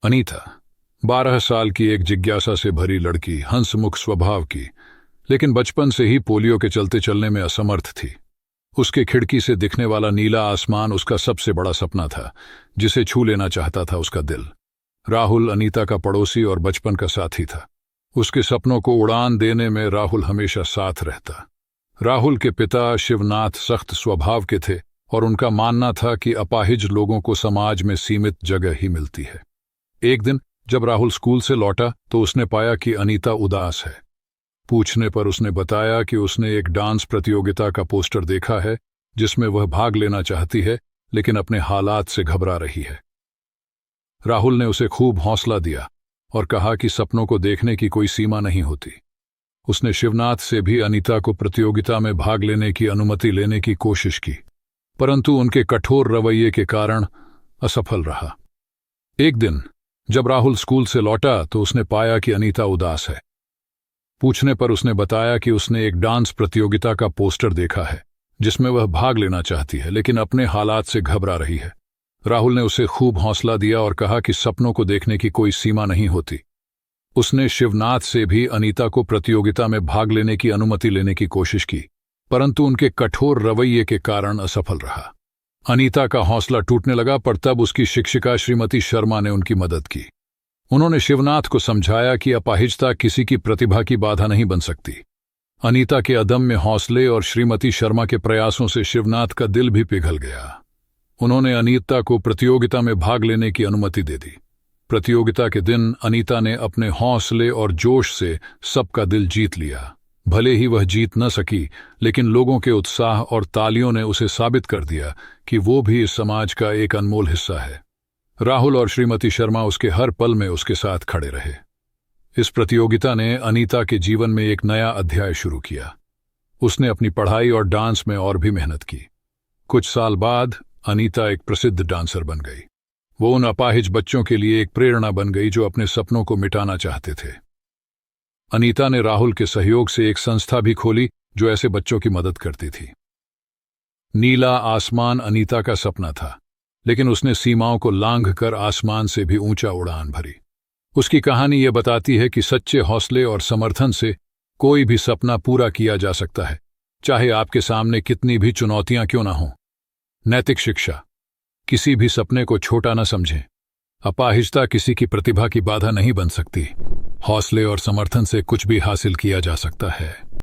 अनीता 12 साल की एक जिज्ञासा से भरी लड़की, हंसमुख स्वभाव की, लेकिन बचपन से ही पोलियो के चलते चलने में असमर्थ थी। उसके खिड़की से दिखने वाला नीला आसमान उसका सबसे बड़ा सपना था, जिसे छू लेना चाहता था उसका दिल। राहुल अनीता का पड़ोसी और बचपन का साथी था। उसके सपनों को उड़ान देने में राहुल हमेशा साथ रहता। राहुल के पिता शिवनाथ सख्त स्वभाव के थे और उनका मानना था कि अपाहिज लोगों को समाज में सीमित जगह ही मिलती है। एक दिन जब राहुल स्कूल से लौटा तो उसने पाया कि अनीता उदास है। पूछने पर उसने बताया कि उसने एक डांस प्रतियोगिता का पोस्टर देखा है जिसमें वह भाग लेना चाहती है, लेकिन अपने हालात से घबरा रही है। राहुल ने उसे खूब हौसला दिया और कहा कि सपनों को देखने की कोई सीमा नहीं होती। उसने शिवनाथ से भी अनीता को प्रतियोगिता में भाग लेने की अनुमति लेने की कोशिश की, परंतु उनके कठोर रवैये के कारण असफल रहा। एक दिन जब राहुल स्कूल से लौटा तो उसने पाया कि अनीता उदास है। पूछने पर उसने बताया कि उसने एक डांस प्रतियोगिता का पोस्टर देखा है जिसमें वह भाग लेना चाहती है, लेकिन अपने हालात से घबरा रही है। राहुल ने उसे खूब हौसला दिया और कहा कि सपनों को देखने की कोई सीमा नहीं होती। उसने शिवनाथ से भी अनीता को प्रतियोगिता में भाग लेने की अनुमति लेने की कोशिश की, परंतु उनके कठोर रवैये के कारण असफल रहा। अनीता का हौसला टूटने लगा, पर तब उसकी शिक्षिका श्रीमती शर्मा ने उनकी मदद की। उन्होंने शिवनाथ को समझाया कि अपाहिजता किसी की प्रतिभा की बाधा नहीं बन सकती। अनीता के अदम्य हौसले और श्रीमती शर्मा के प्रयासों से शिवनाथ का दिल भी पिघल गया। उन्होंने अनीता को प्रतियोगिता में भाग लेने की अनुमति दे दी। प्रतियोगिता के दिन अनीता ने अपने हौसले और जोश से सबका दिल जीत लिया। भले ही वह जीत न सकी, लेकिन लोगों के उत्साह और तालियों ने उसे साबित कर दिया कि वो भी इस समाज का एक अनमोल हिस्सा है। राहुल और श्रीमती शर्मा उसके हर पल में उसके साथ खड़े रहे। इस प्रतियोगिता ने अनीता के जीवन में एक नया अध्याय शुरू किया। उसने अपनी पढ़ाई और डांस में और भी मेहनत की। कुछ साल बाद अनीता एक प्रसिद्ध डांसर बन गई। वो उन अपाहिज बच्चों के लिए एक प्रेरणा बन गई जो अपने सपनों को मिटाना चाहते थे। अनीता ने राहुल के सहयोग से एक संस्था भी खोली जो ऐसे बच्चों की मदद करती थी। नीला आसमान अनीता का सपना था, लेकिन उसने सीमाओं को लांघकर आसमान से भी ऊंचा उड़ान भरी। उसकी कहानी यह बताती है कि सच्चे हौसले और समर्थन से कोई भी सपना पूरा किया जा सकता है, चाहे आपके सामने कितनी भी चुनौतियां क्यों ना हों। नैतिक शिक्षा: किसी भी सपने को छोटा न समझें। अपाहिजता किसी की प्रतिभा की बाधा नहीं बन सकती। हौसले और समर्थन से कुछ भी हासिल किया जा सकता है।